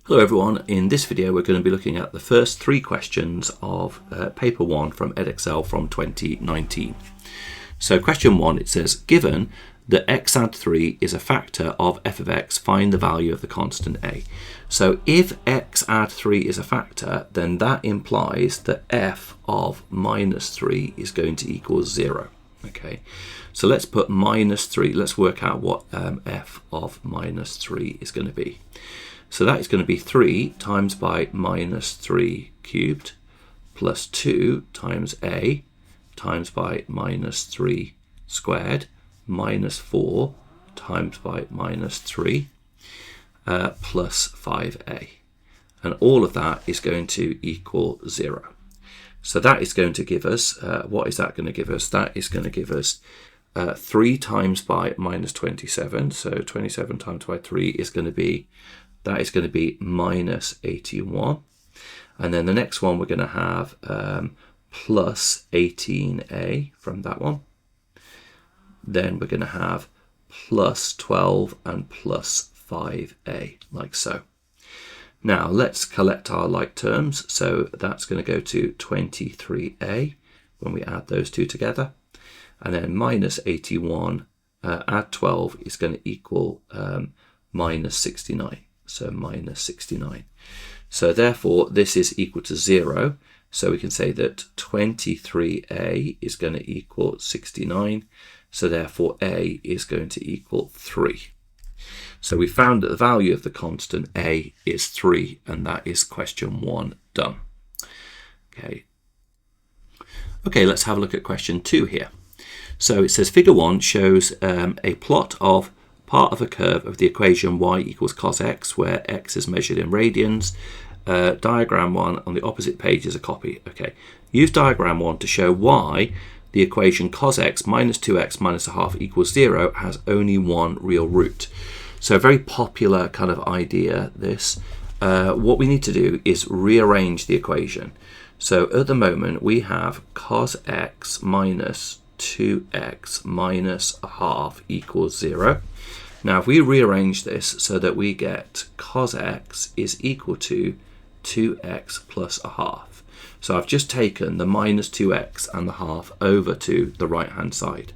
Hello everyone, in this video we're going to be looking at the first three questions of paper 1 from Edexcel from 2019. So question 1, it says, given that x add 3 is a factor of f of x, find the value of the constant a. So if x add 3 is a factor, then that implies that f of minus 3 is going to equal 0. Okay, so let's put minus 3, let's work out what f of minus 3 is going to be. So that is going to be 3 times by minus 3 cubed plus 2 times a times by minus 3 squared minus 4 times by minus 3 plus 5a. And all of that is going to equal 0. So that is going to give us, what is that going to give us? That is going to give us 3 times by minus 27. So 27 times by 3 is going to be, that is going to be minus 81. And then the next one we're going to have plus 18a from that one. Then we're going to have plus 12 and plus 5a, like so. Now let's collect our like terms. So that's going to go to 23a when we add those two together. And then minus 81 add 12 is going to equal minus 69. So minus 69. So therefore this is equal to 0. So we can say that 23a is going to equal 69. So therefore a is going to equal 3. So we found that the value of the constant a is 3, and that is question 1 done. Okay, let's have a look at question 2 here. So it says figure 1 shows a plot of part of a curve of the equation y equals cos x, where x is measured in radians. Diagram 1 on the opposite page is a copy. Okay, use diagram 1 to show why the equation cos x minus 2x minus a half equals 0 has only one real root. So a very popular kind of idea, this. What we need to do is rearrange the equation. So at the moment we have cos x minus 2x minus a half equals 0. Now if we rearrange this so that we get cos x is equal to 2x plus a half. So I've just taken the minus 2x and the half over to the right hand side.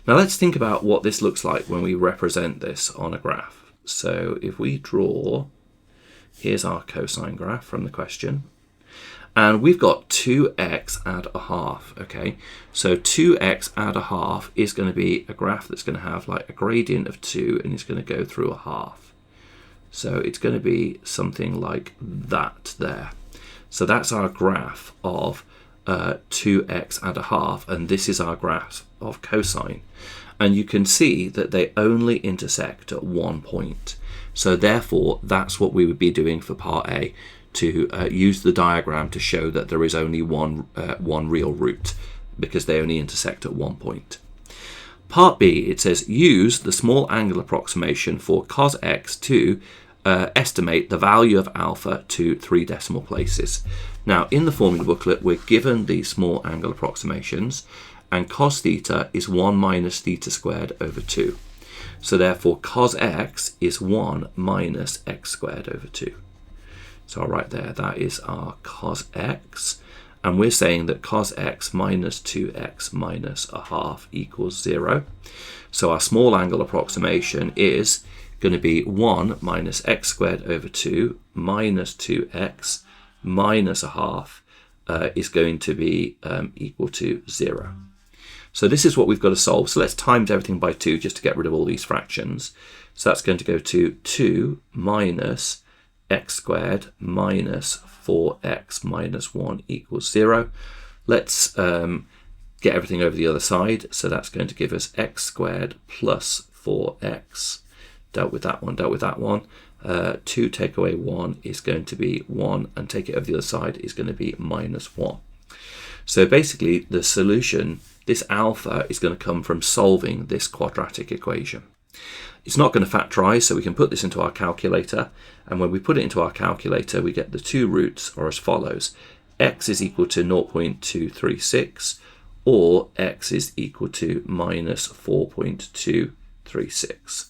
Now let's think about what this looks like when we represent this on a graph. So if we draw, here's our cosine graph from the question. And we've got 2x add a half, okay? So 2x add a half is going to be a graph that's going to have like a gradient of 2 and it's going to go through a half. So it's going to be something like that there. So that's our graph of 2x add a half, and this is our graph of cosine. And you can see that they only intersect at one point. So therefore, that's what we would be doing for part A, to use the diagram to show that there is only one real root, because they only intersect at one point. Part B, it says use the small angle approximation for cos x to estimate the value of alpha to 3 decimal places. Now in the formula booklet we're given these small angle approximations, and cos theta is 1 minus theta squared over 2. So therefore cos x is 1 minus x squared over 2. So I'll write there, that is our cos x, and we're saying that cos x minus 2x minus a half equals 0. So our small angle approximation is going to be 1 minus x squared over 2 minus 2x minus a half is going to be equal to 0. So this is what we've got to solve. So let's times everything by 2 just to get rid of all these fractions. So that's going to go to 2 minus x squared minus 4x minus 1 equals 0. Let's get everything over the other side. So that's going to give us x squared plus 4x. Dealt with that one, dealt with that one. 2 take away 1 is going to be 1, and take it over the other side is going to be minus 1. So basically the solution, this alpha, is going to come from solving this quadratic equation. It's not going to factorize, so we can put this into our calculator, and when we put it into our calculator we get the two roots are as follows. X is equal to 0.236, or x is equal to minus 4.236.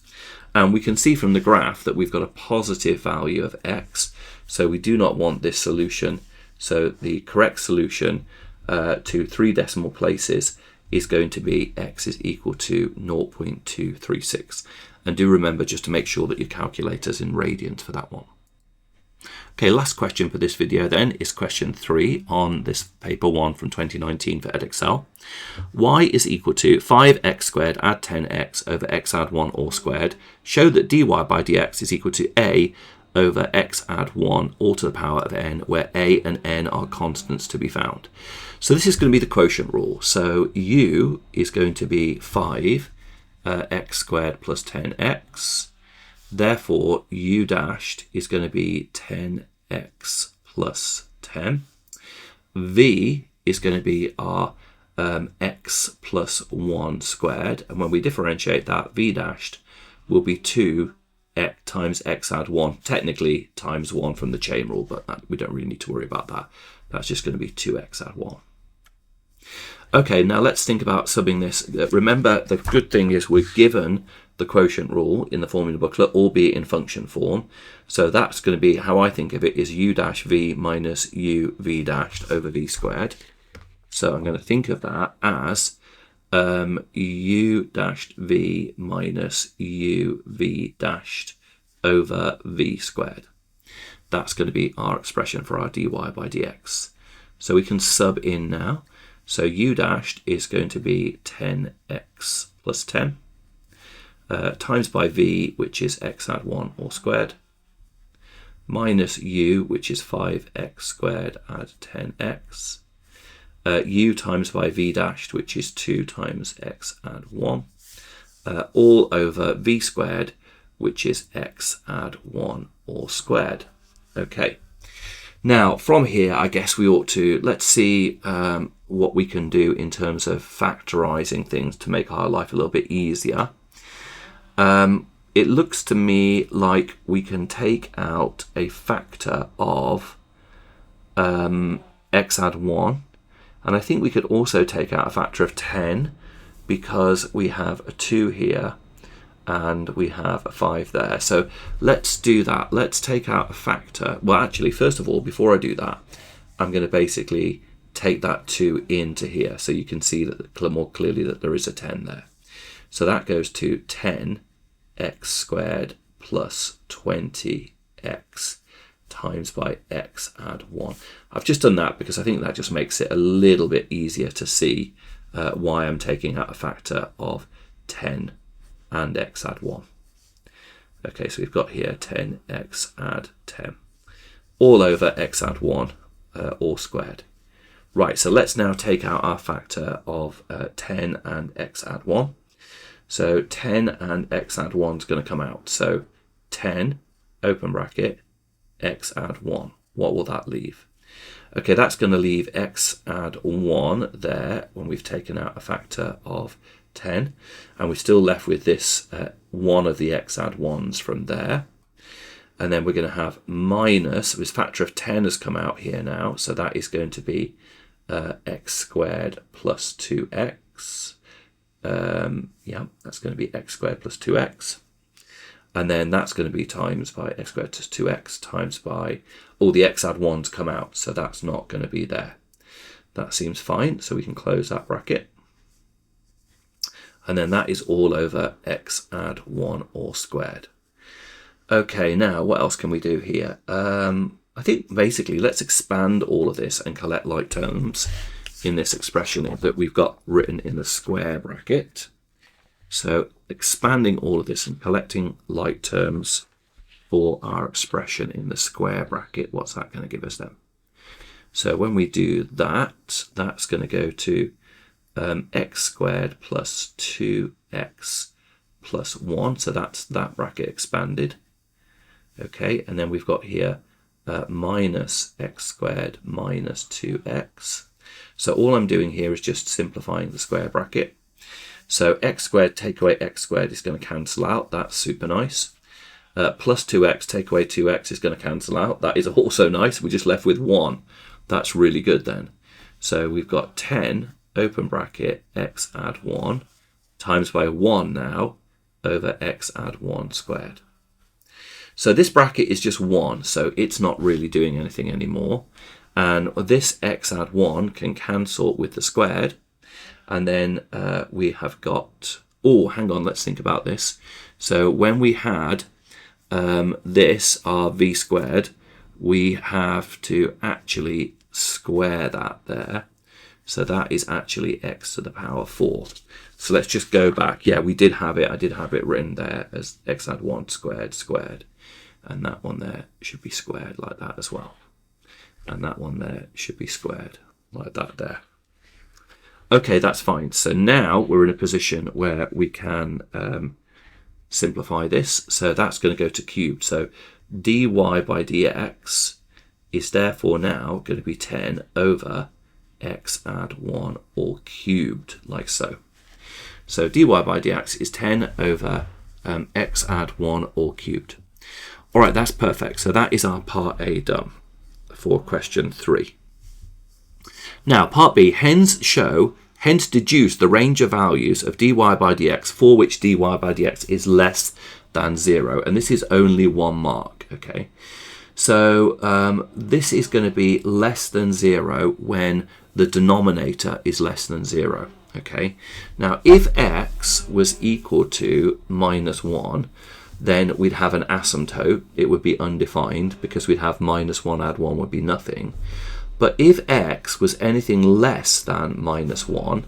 And we can see from the graph that we've got a positive value of x, so we do not want this solution. So the correct solution to 3 decimal places is going to be x is equal to 0.236. And do remember just to make sure that your calculator's in radians for that one. Okay, last question for this video then is question 3 on this paper 1 from 2019 for Edexcel. Y is equal to 5x squared add 10x over x add 1 all squared. Show that dy by dx is equal to a over x add 1 all to the power of n, where a and n are constants to be found. So this is going to be the quotient rule. So u is going to be 5 x squared plus 10x. Therefore, u dashed is going to be 10x plus 10. V is going to be our x plus 1 squared. And when we differentiate that, v dashed will be 2 times x add 1. Technically times 1 from the chain rule, but we don't really need to worry about that. That's just going to be 2x add 1. Okay, now let's think about subbing this. Remember, the good thing is we're given the quotient rule in the formula booklet, albeit in function form. So that's going to be, how I think of it, is u dash v minus u v dashed over v squared. So I'm going to think of that as u dashed v minus u v dashed over v squared. That's going to be our expression for our dy by dx. So we can sub in now. So u dashed is going to be 10x plus 10 times by v, which is x add 1 all squared, minus u, which is 5x squared add 10x, u times by v dashed, which is 2 times x add 1, all over v squared, which is x add 1 all squared. Okay. Now, from here, I guess we ought to, let's see what we can do in terms of factorizing things to make our life a little bit easier. It looks to me like we can take out a factor of x add 1. And I think we could also take out a factor of 10 because we have a 2 here and we have a 5 there. So let's do that. Let's take out a factor. Well, actually, first of all, before I do that, I'm going to basically take that 2 into here so you can see that more clearly that there is a 10 there. So that goes to 10x squared plus 20x times by x add 1. I've just done that because I think that just makes it a little bit easier to see why I'm taking out a factor of 10 and x add 1. Okay, so we've got here 10x add 10 all over x add 1 all squared. Right, so let's now take out our factor of 10 and x add 1. So 10 and x add 1 is going to come out. So 10, open bracket, x add 1. What will that leave? Okay, that's going to leave x add 1 there when we've taken out a factor of 10. And we're still left with this one of the x add 1s from there. And then we're going to have minus, this factor of 10 has come out here now. So that is going to be x squared plus 2x. Yeah, that's going to be x squared plus 2x. And then that's going to be times by x squared plus 2x times by all the x add 1s come out. So that's not going to be there. That seems fine. So we can close that bracket. And then that is all over x add 1 all squared. Okay, now what else can we do here? I think basically let's expand all of this and collect like terms in this expression that we've got written in the square bracket. So expanding all of this and collecting like terms for our expression in the square bracket, what's that going to give us then? So when we do that, that's going to go to x squared plus 2x plus 1. So that's that bracket expanded. Okay, and then we've got here minus x squared minus 2x. So all I'm doing here is just simplifying the square bracket. So x squared take away x squared is going to cancel out. That's super nice. Plus 2x take away 2x is going to cancel out. That is also nice. We're just left with 1. That's really good then. So we've got 10, open bracket, x add 1, times by 1 now, over x add 1 squared. So this bracket is just 1, so it's not really doing anything anymore. And this x add 1 can cancel with the squared. And then we have got, oh, hang on, let's think about this. So when we had this, our v squared, we have to actually square that there. So that is actually x to the power 4. So let's just go back. Yeah, we did have it. I did have it written there as x add 1 squared squared. And that one there should be squared like that as well. And that one there should be squared like that there. Okay, that's fine. So now we're in a position where we can simplify this. So that's going to go to cubed. So dy by dx is therefore now going to be 10 over x add 1 all cubed, like so. So dy by dx is 10 over x add 1 all cubed. All right, that's perfect. So that is our part A done for question 3. Now, part B, hence deduce the range of values of dy by dx for which dy by dx is less than 0. And this is only 1 mark, okay? So this is going to be less than 0 when the denominator is less than 0, okay? Now, if x was equal to minus 1, then we'd have an asymptote. It would be undefined because we'd have minus 1 add 1 would be nothing. But if x was anything less than minus 1,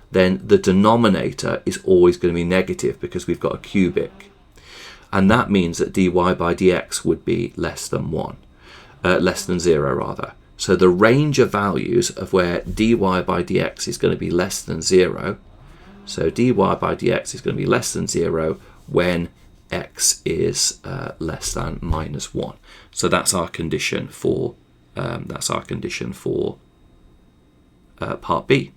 then the denominator is always going to be negative because we've got a cubic. And that means that dy by dx would be less than 0 rather. So the range of values of where dy by dx is going to be less than 0. So dy by dx is going to be less than 0 when x is less than minus 1. So that's our condition for part B.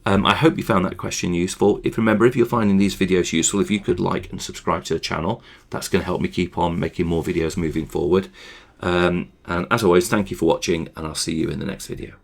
I hope you found that question useful. If you're finding these videos useful, if you could like and subscribe to the channel, that's going to help me keep on making more videos moving forward. And as always, thank you for watching, and I'll see you in the next video.